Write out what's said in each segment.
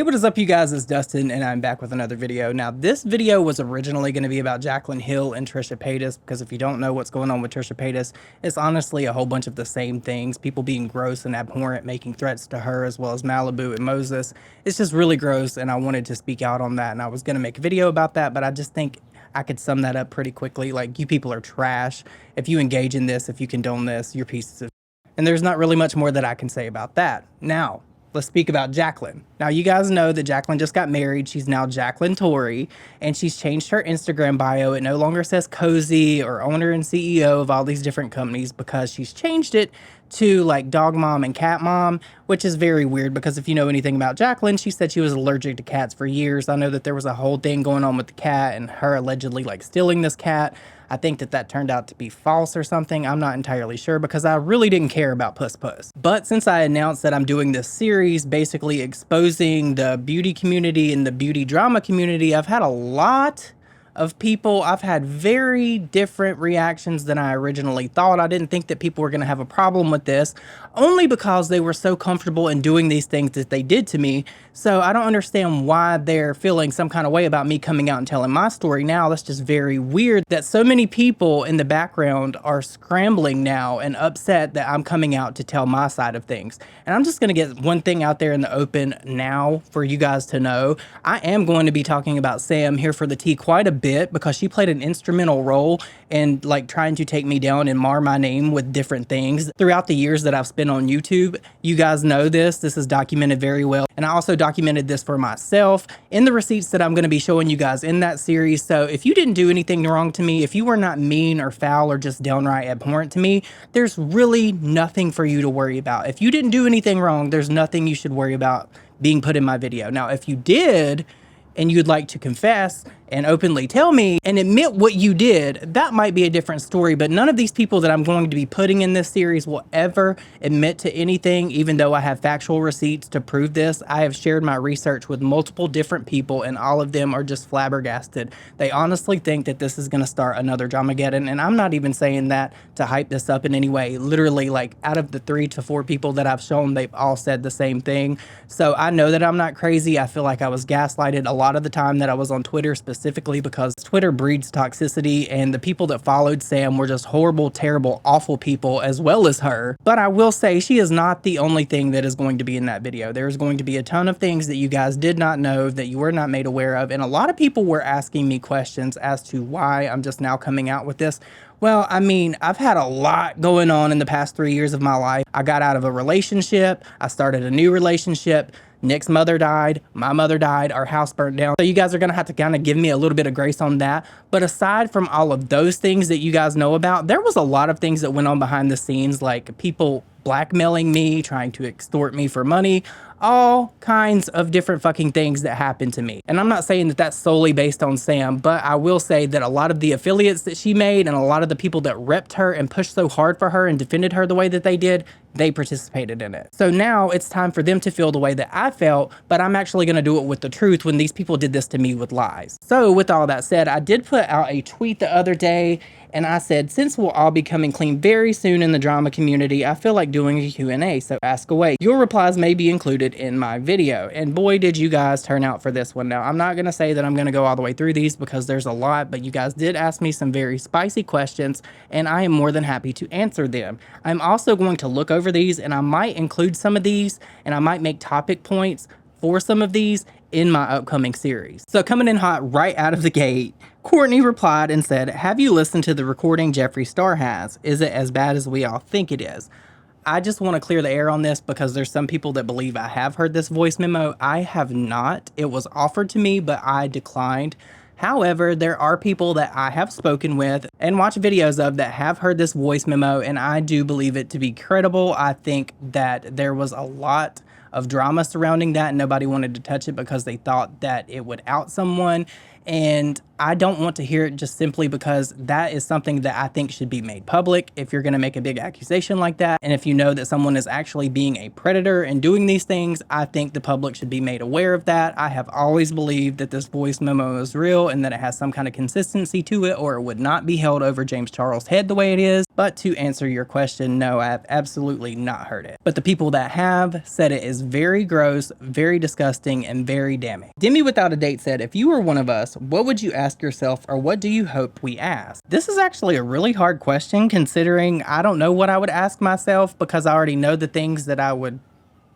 Hey, what is up, you guys? It's Dustin, and I'm back with another video. Now, this video was originally going to be about Jaclyn Hill and Trisha Paytas, because if you don't know what's going on with Trisha Paytas, it's honestly a whole bunch of the same things. People being gross and abhorrent, making threats to her, as well as Malibu and Moses. It's just really gross, and I wanted to speak out on that, and I was going to make a video about that, but I just think I could sum that up pretty quickly. Like, you people are trash. If you engage in this, if you condone this, you're pieces of... And there's not really much more that I can say about that. Now, let's speak about Jaclyn. Now, you guys know that Jaclyn just got married. She's now Jaclyn Torrey, and she's changed her Instagram bio. It no longer says cozy or owner and CEO of all these different companies, because she's changed it to like dog mom and cat mom, which is very weird, because if you know anything about Jaclyn, she said she was allergic to cats for years. I know that there was a whole thing going on with the cat and her allegedly like stealing this cat. I think that turned out to be false or something. I'm not entirely sure, because I really didn't care about Puss Puss. But since I announced that I'm doing this series basically exposing the beauty community and the beauty drama community, I've had a lot of people. I've had very different reactions than I originally thought. I didn't think that people were going to have a problem with this, only because they were so comfortable in doing these things that they did to me. So I don't understand why they're feeling some kind of way about me coming out and telling my story now. That's just very weird that so many people in the background are scrambling now and upset that I'm coming out to tell my side of things. And I'm just going to get one thing out there in the open now for you guys to know. I am going to be talking about Sam here for the tea quite a bit, because she played an instrumental role in like trying to take me down and mar my name with different things throughout the years that I've spent on YouTube. You guys know this is documented very well, and I also documented this for myself in the receipts that I'm going to be showing you guys in that series. So if you didn't do anything wrong to me, if you were not mean or foul or just downright abhorrent to me, there's really nothing for you to worry about. If you didn't do anything wrong, there's nothing you should worry about being put in my video. Now, if you did, and you'd like to confess and openly tell me and admit what you did, that might be a different story. But none of these people that I'm going to be putting in this series will ever admit to anything, even though I have factual receipts to prove this. I have shared my research with multiple different people, and all of them are just flabbergasted. They honestly think that this is going to start another Dramageddon, and I'm not even saying that to hype this up in any way. Literally, like, out of the 3 to 4 people that I've shown, they've all said the same thing. So I know that I'm not crazy. I feel like I was gaslighted a lot of the time that I was on Twitter, specifically because Twitter breeds toxicity, and the people that followed Sam were just horrible, terrible, awful people, as well as her. But I will say, she is not the only thing that is going to be in that video. There's going to be a ton of things that you guys did not know, that you were not made aware of, and a lot of people were asking me questions as to why I'm just now coming out with this. Well, I mean, I've had a lot going on in the past 3 years of my life. I got out of a relationship, I started a new relationship, Nick's mother died, my mother died, our house burnt down. So you guys are gonna have to kind of give me a little bit of grace on that. But aside from all of those things that you guys know about, there was a lot of things that went on behind the scenes, like people blackmailing me, trying to extort me for money, all kinds of different fucking things that happened to me. And I'm not saying that that's solely based on Sam, but I will say that a lot of the affiliates that she made and a lot of the people that repped her and pushed so hard for her and defended her the way that they did, they participated in it. So now it's time for them to feel the way that I felt, but I'm actually going to do it with the truth when these people did this to me with lies. So with all that said, I did put out a tweet the other day, and I said, since we'll all be coming clean very soon in the drama community, I feel like doing a Q&A, so ask away. Your replies may be included in my video. And boy, did you guys turn out for this one. Now, I'm not going to say that I'm going to go all the way through these, because there's a lot, but you guys did ask me some very spicy questions, and I am more than happy to answer them. I'm also going to look over these, and I might include some of these, and I might make topic points for some of these in my upcoming series. So coming in hot right out of the gate, Courtney replied and said, have you listened to the recording Jeffree Star has? Is it as bad as we all think it is? I just want to clear the air on this, because there's some people that believe I have heard this voice memo. I have not. It was offered to me, but I declined. However, there are people that I have spoken with and watched videos of that have heard this voice memo, and I do believe it to be credible. I think that there was a lot of drama surrounding that, and nobody wanted to touch it because they thought that it would out someone. And I don't want to hear it just simply because that is something that I think should be made public if you're going to make a big accusation like that. And if you know that someone is actually being a predator and doing these things, I think the public should be made aware of that. I have always believed that this voice memo is real and that it has some kind of consistency to it, or it would not be held over James Charles' head the way it is. But to answer your question, no, I have absolutely not heard it. But the people that have said it is very gross, very disgusting, and very damning. Demi Without a Date said, if you were one of us, what would you ask yourself, or what do you hope we ask? This is actually a really hard question, considering I don't know what I would ask myself because I already know the things that I would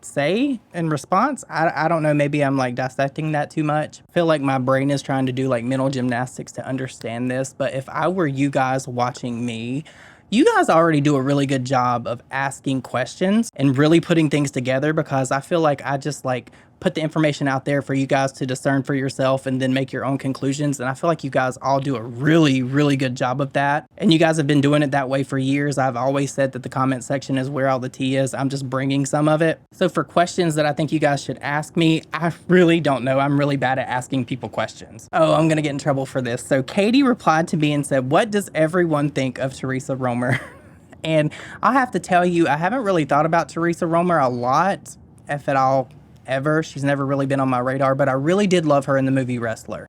say in response. I don't know, maybe I'm like dissecting that too much. I feel like my brain is trying to do like mental gymnastics to understand this, but if I were you guys watching me, you guys already do a really good job of asking questions and really putting things together, because I feel like I just like put the information out there for you guys to discern for yourself and then make your own conclusions. And I feel like you guys all do a really, really good job of that. And you guys have been doing it that way for years. I've always said that the comment section is where all the tea is. I'm just bringing some of it. So for questions that I think you guys should ask me, I really don't know. I'm really bad at asking people questions. Oh, I'm going to get in trouble for this. So Katie replied to me and said, what does everyone think of Teresa Romer? And I'll have to tell you, I haven't really thought about Teresa Romer a lot, if at all, ever. She's never really been on my radar, but I really did love her in the movie Wrestler.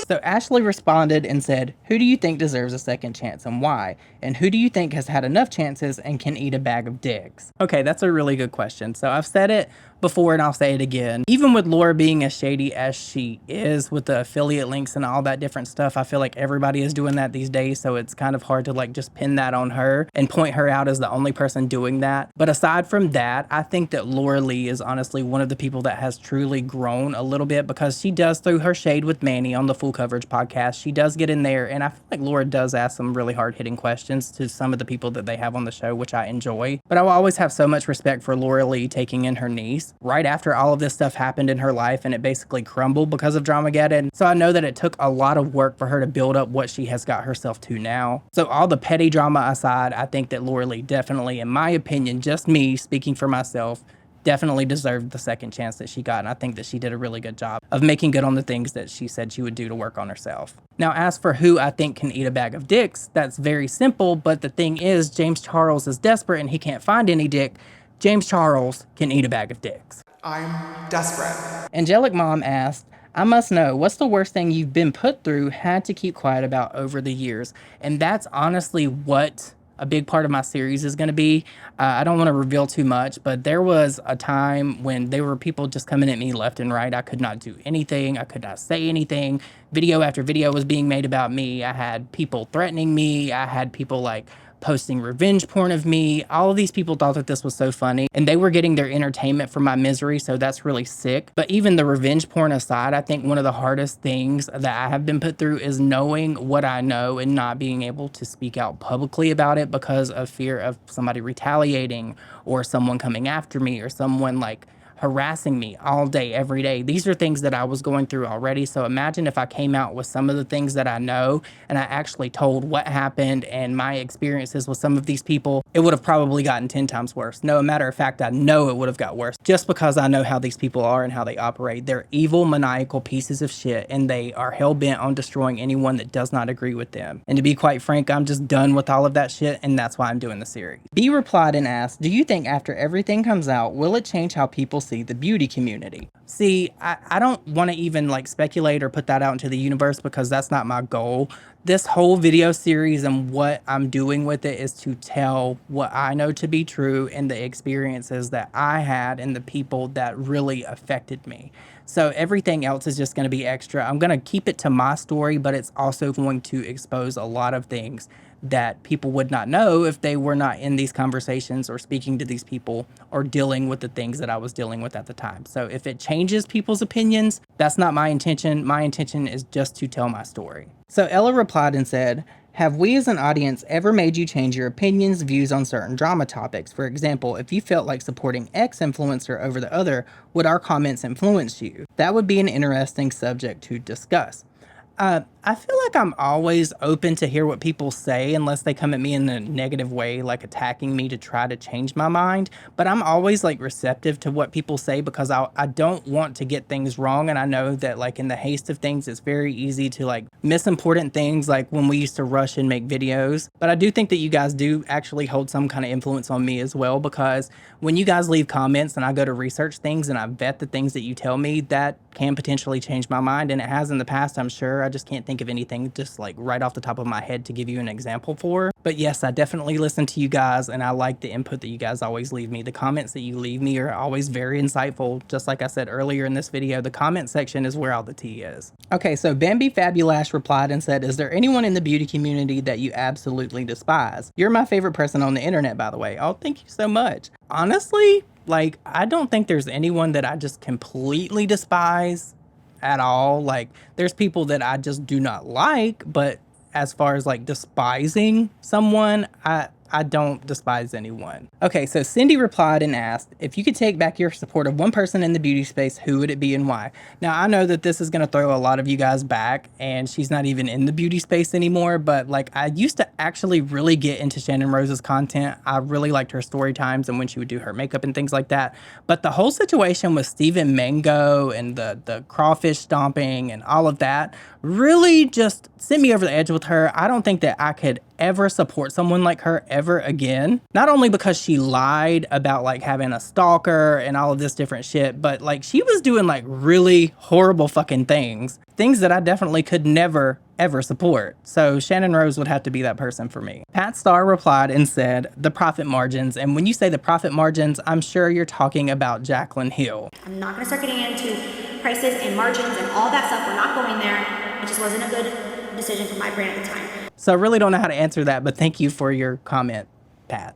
So Ashley responded and said, who do you think deserves a second chance and why? And who do you think has had enough chances and can eat a bag of dicks? Okay, that's a really good question. So I've said it before and I'll say it again. Even with Laura being as shady as she is with the affiliate links and all that different stuff, I feel like everybody is doing that these days. So it's kind of hard to like just pin that on her and point her out as the only person doing that. But aside from that, I think that Laura Lee is honestly one of the people that has truly grown a little bit, because she does throw her shade with Manny on the Full Coverage podcast. She does get in there, and I feel like Laura does ask some really hard-hitting questions to some of the people that they have on the show, which I enjoy. But I will always have so much respect for Laura Lee taking in her niece right after all of this stuff happened in her life and it basically crumbled because of Dramageddon. So I know that it took a lot of work for her to build up what she has got herself to now. So all the petty drama aside, I think that Laura Lee definitely, in my opinion, just me speaking for myself, definitely deserved the second chance that she got. And I think that she did a really good job of making good on the things that she said she would do to work on herself. Now, as for who I think can eat a bag of dicks, that's very simple. But the thing is, James Charles is desperate and he can't find any dick. James Charles can eat a bag of dicks. I'm desperate. Angelic Mom asked, I must know, what's the worst thing you've been put through, had to keep quiet about over the years? And that's honestly what a big part of my series is going to be. I don't want to reveal too much, but there was a time when there were people just coming at me left and right. I could not do anything. I could not say anything. Video after video was being made about me. I had people threatening me. I had people like posting revenge porn of me. All of these people thought that this was so funny and they were getting their entertainment from my misery, so that's really sick. But even the revenge porn aside, I think one of the hardest things that I have been put through is knowing what I know and not being able to speak out publicly about it because of fear of somebody retaliating or someone coming after me or someone like harassing me all day, every day. These are things that I was going through already. So imagine if I came out with some of the things that I know and I actually told what happened and my experiences with some of these people, it would have probably gotten 10 times worse. No, matter of fact, I know it would have got worse just because I know how these people are and how they operate. They're evil, maniacal pieces of shit, and they are hell-bent on destroying anyone that does not agree with them. And to be quite frank, I'm just done with all of that shit, and that's why I'm doing the series. B replied and asked, do you think after everything comes out, will it change how people see the beauty community? See, I don't want to even like speculate or put that out into the universe because that's not my goal. This whole video series and what I'm doing with it is to tell what I know to be true and the experiences that I had and the people that really affected me. So everything else is just going to be extra. I'm going to keep it to my story, but it's also going to expose a lot of things that people would not know if they were not in these conversations or speaking to these people or dealing with the things that I was dealing with at the time. So if it changes people's opinions, that's not my intention. My intention is just to tell my story. So Ella replied and said, have we as an audience ever made you change your opinions, views on certain drama topics? For example, if you felt like supporting X influencer over the other, would our comments influence you? That would be an interesting subject to discuss. I feel like I'm always open to hear what people say unless they come at me in a negative way, like attacking me to try to change my mind. But I'm always like receptive to what people say because I don't want to get things wrong. And I know that like in the haste of things, it's very easy to like miss important things like when we used to rush and make videos. But I do think that you guys do actually hold some kind of influence on me as well, because when you guys leave comments and I go to research things and I vet the things that you tell me, that can potentially change my mind. And it has in the past, I'm sure. I just can't think of anything just like right off the top of my head to give you an example for. But yes, I definitely listen to you guys and I like the input that you guys always leave me. The comments that you leave me are always very insightful. Just like I said earlier in this video, the comment section is where all the tea is. Okay, so Bambi Fabulash replied and said, is there anyone in the beauty community that you absolutely despise? You're my favorite person on the internet, by the way. Oh, thank you so much. Honestly, like, I don't think there's anyone that I just completely despise at all. Like, there's people that I just do not like, but as far as like despising someone, I don't despise anyone. Okay, so Cindy replied and asked, if you could take back your support of one person in the beauty space, who would it be and why? Now, I know that this is gonna throw a lot of you guys back and she's not even in the beauty space anymore, but like I used to actually really get into Shannon Rose's content. I really liked her story times and when she would do her makeup and things like that. But the whole situation with Stephen Mango and the crawfish stomping and all of that really just sent me over the edge with her. I don't think that I could ever support someone like her ever again. Not only because she lied about like having a stalker and all of this different shit, but like she was doing like really horrible fucking things that I definitely could never ever support. So Shannon Rose would have to be that person for me. Pat Starr replied and said, the profit margins. And when you say the profit margins, I'm sure you're talking about Jaclyn Hill. I'm not gonna start getting into prices and margins and all that stuff. We're not going there. It just wasn't a good decision for my brand at the time. So I really don't know how to answer that, but thank you for your comment, Pat.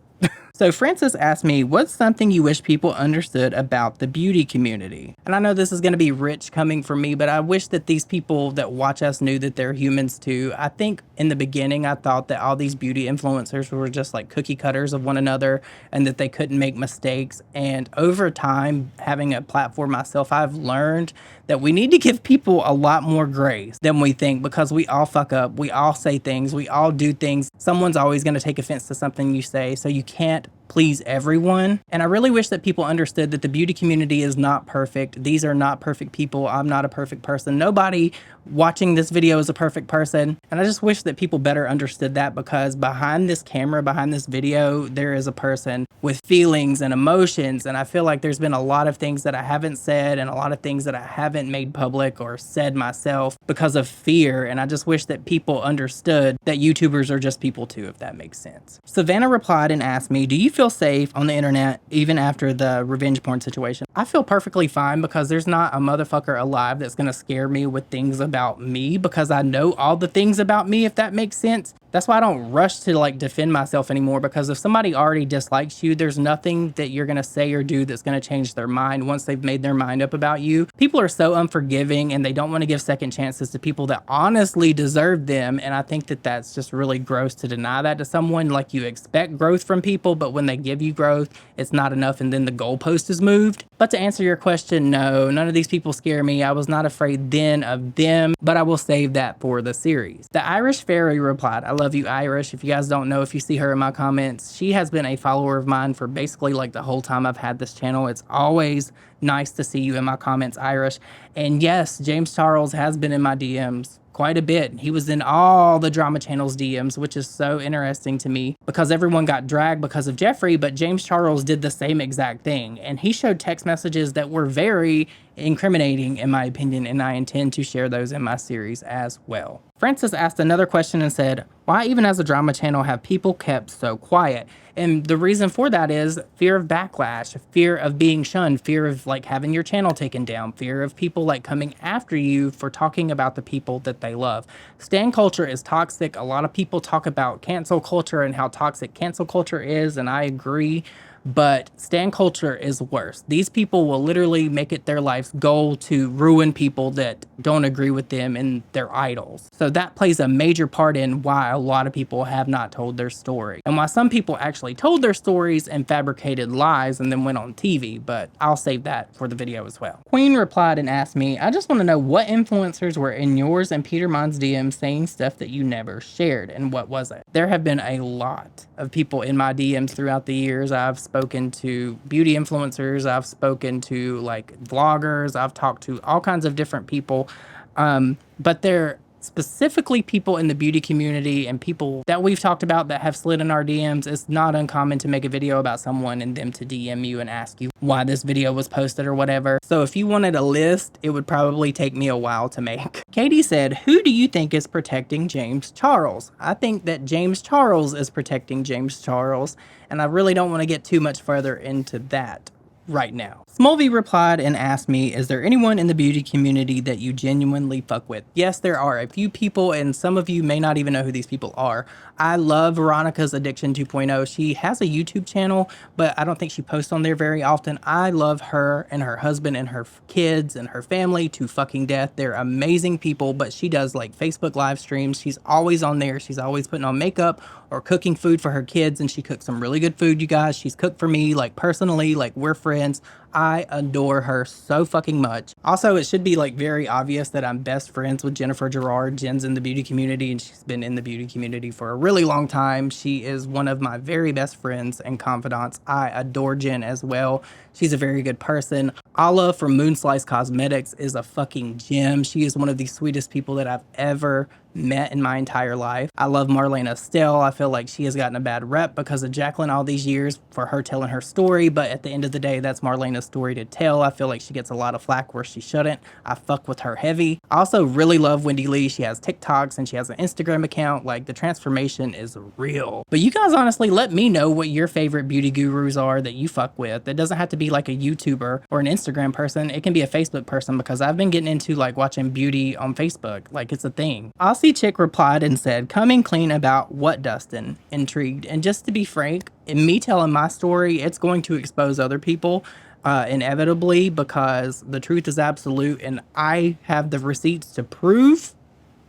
So Francis asked me, what's something you wish people understood about the beauty community? And I know this is going to be rich coming from me, but I wish that these people that watch us knew that they're humans too. I think in the beginning, I thought that all these beauty influencers were just like cookie cutters of one another and that they couldn't make mistakes. And over time, having a platform myself, I've learned that we need to give people a lot more grace than we think, because we all fuck up. We all say things. We all do things. Someone's always going to take offense to something you say. So you can't please everyone. And I really wish that people understood that the beauty community is not perfect. These are not perfect people. I'm not a perfect person. Nobody watching this video is a perfect person. And I just wish that people better understood that, because behind this camera, behind this video, there is a person with feelings and emotions. And I feel like there's been a lot of things that I haven't said and a lot of things that I haven't made public or said myself because of fear. And I just wish that people understood that YouTubers are just people too, if that makes sense. Savannah replied and asked me, do you feel safe on the internet even after the revenge porn situation? I feel perfectly fine, because there's not a motherfucker alive that's gonna scare me with things about me, because I know all the things about me, if that makes sense. That's why I don't rush to like defend myself anymore, because if somebody already dislikes you, there's nothing that you're gonna say or do that's gonna change their mind once they've made their mind up about you. People are so unforgiving and they don't want to give second chances to people that honestly deserve them. And I think that that's just really gross to deny that to someone. Like, you expect growth from people, but when they give you growth, it's not enough and then the goalpost is moved. But to answer your question, no, none of these people scare me. I was not afraid then of them, but I will save that for the series. The Irish Fairy replied, I love you, Irish. If you guys don't know, if you see her in my comments, she has been a follower of mine for basically like the whole time I've had this channel. It's always nice to see you in my comments, Irish. And yes, James Charles has been in my DMs quite a bit. He was in all the drama channels DMs, which is so interesting to me, because everyone got dragged because of Jeffrey, but James Charles did the same exact thing. And he showed text messages that were very incriminating in my opinion, and I intend to share those in my series as well. Francis asked another question and said, why even as a drama channel have people kept so quiet? And the reason for that is fear of backlash, fear of being shunned, fear of like having your channel taken down, fear of people like coming after you for talking about the people that they love. Stan culture is toxic. A lot of people talk about cancel culture and how toxic cancel culture is, and I agree. but stan culture is worse. These people will literally make it their life's goal to ruin people that don't agree with them and their idols. So that plays a major part in why a lot of people have not told their story, and why some people actually told their stories and fabricated lies and then went on TV, but I'll save that for the video as well. Queen replied and asked me, I just want to know what influencers were in yours and Peter Mon's DMs saying stuff that you never shared, and what was it? There have been a lot of people in my DMs throughout the years. I've spoken to beauty influencers, I've spoken to like vloggers, I've talked to all kinds of different people, but they're specifically people in the beauty community and people that we've talked about that have slid in our DMs. It's not uncommon to make a video about someone and them to DM you and ask you why this video was posted or whatever. So if you wanted a list, it would probably take me a while to make. Katie said, who do you think is protecting James Charles? I think that James Charles is protecting James Charles, and I really don't want to get too much further into that right now. Smolvy replied and asked me, is there anyone in the beauty community that you genuinely fuck with? Yes, there are a few people, and some of you may not even know who these people are. I love Veronica's Addiction 2.0. She has a YouTube channel, but I don't think she posts on there very often. I love her and her husband and her kids and her family to fucking death. They're amazing people, but she does like Facebook live streams. She's always on there. She's always putting on makeup or cooking food for her kids, and she cooks some really good food, you guys. She's cooked for me, like personally, like we're friends. I adore her so fucking much. Also, it should be like very obvious that I'm best friends with Jennifer Gerard. Jen's in the beauty community, and she's been in the beauty community for a really long time. She is one of my very best friends and confidants. I adore Jen as well. She's a very good person. Ala from Moonslice Cosmetics is a fucking gem. She is one of the sweetest people that I've ever met in my entire life. I love Marlene Estelle. I feel like she has gotten a bad rep because of Jacqueline all these years for her telling her story, but at the end of the day, that's Marlene's story to tell. I feel like she gets a lot of flack where she shouldn't. I fuck with her heavy. I also really love Wendy Lee. She has TikToks and she has an Instagram account. Like, the transformation is real. But you guys honestly let me know what your favorite beauty gurus are that you fuck with. It doesn't have to be like a YouTuber or an Instagram person. It can be a Facebook person, because I've been getting into like watching beauty on Facebook. Like, it's a thing. Aussie Chick replied and said, coming clean about what, Dustin? Intrigued. And just to be frank, in me telling my story, it's going to expose other people inevitably, because the truth is absolute, and I have the receipts to prove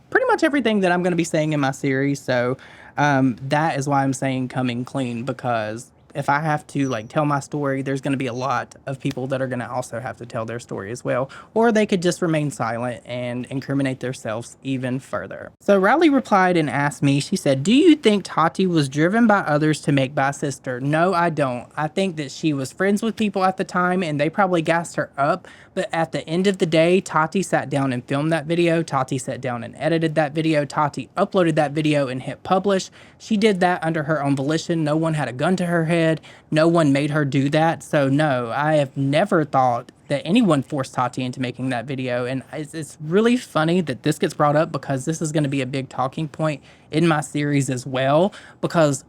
pretty much everything that I'm going to be saying in my series. So that is why I'm saying coming clean, because if I have to like tell my story, there's going to be a lot of people that are going to also have to tell their story as well, or they could just remain silent and incriminate themselves even further. So Riley replied and asked me, she said, do you think Tati was driven by others to make by sister? No, I don't. I think that she was friends with people at the time and they probably gassed her up. But at the end of the day, Tati sat down and filmed that video. Tati sat down and edited that video. Tati uploaded that video and hit publish. She did that under her own volition. No one had a gun to her head. No one made her do that. So no, I have never thought that anyone forced Tati into making that video. And it's really funny that this gets brought up, because this is going to be a big talking point in my series as well, because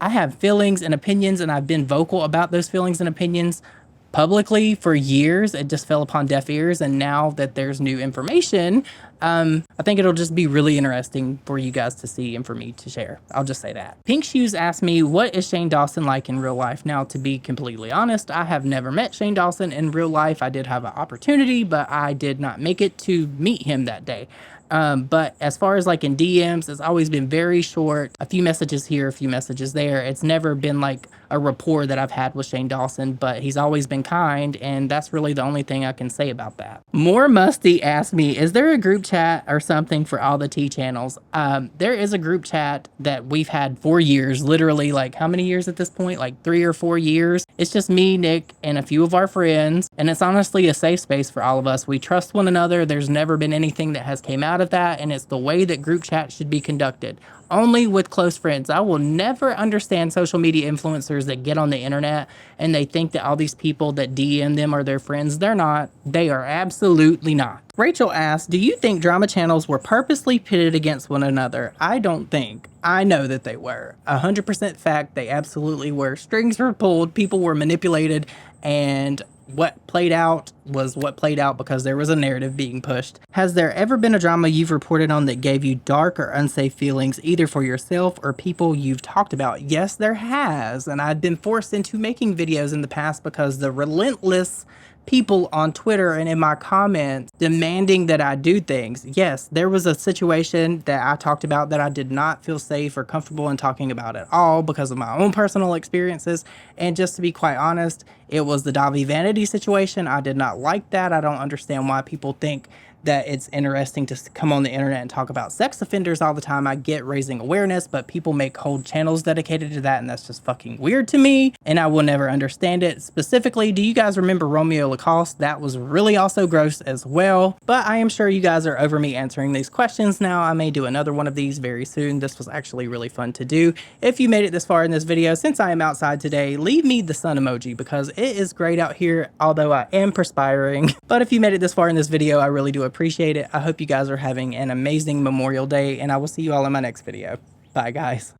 I have feelings and opinions, and I've been vocal about those feelings and opinions publicly for years. It just fell upon deaf ears, and now that there's new information, I think it'll just be really interesting for you guys to see and for me to share. I'll just say that. Pink Shoes asked me, what is Shane Dawson like in real life? Now, to be completely honest, I have never met Shane Dawson in real life. I did have an opportunity, but I did not make it to meet him that day. But as far as like in DMs, it's always been very short, a few messages here, a few messages there. It's never been like a rapport that I've had with Shane Dawson, but he's always been kind, and that's really the only thing I can say about that. More Musty asked me, is there a group chat or something for all the T channels? There is a group chat that we've had for years, literally like how many years at this point? Like 3 or 4 years. It's just me, Nick, and a few of our friends, and it's honestly a safe space for all of us. We trust one another. There's never been anything that has came out of that, and it's the way that group chat should be conducted. Only with close friends. I will never understand social media influencers that get on the internet and they think that all these people that DM them are their friends. They're not. They are absolutely not. Rachel asked, do you think drama channels were purposely pitted against one another? I don't think. I know that they were. 100% fact, they absolutely were. Strings were pulled, people were manipulated, and what played out was what played out because there was a narrative being pushed. Has there ever been a drama you've reported on that gave you dark or unsafe feelings, either for yourself or people you've talked about? Yes, there has. And I've been forced into making videos in the past because the relentless people on Twitter and in my comments demanding that I do things. Yes, there was a situation that I talked about that I did not feel safe or comfortable in talking about at all because of my own personal experiences. And just to be quite honest, it was the Davi vanity situation. I did not like that. I don't understand why people think that it's interesting to come on the internet and talk about sex offenders all the time. I get raising awareness, but people make whole channels dedicated to that, and that's just fucking weird to me, and I will never understand it. Specifically, do you guys remember Romeo Lacoste? That was really also gross as well, but I am sure you guys are over me answering these questions now. I may do another one of these very soon. This was actually really fun to do. If you made it this far in this video, since I am outside today, leave me the sun emoji because it is great out here, although I am perspiring. But if you made it this far in this video, I really do appreciate it. I hope you guys are having an amazing Memorial Day, and I will see you all in my next video. Bye, guys.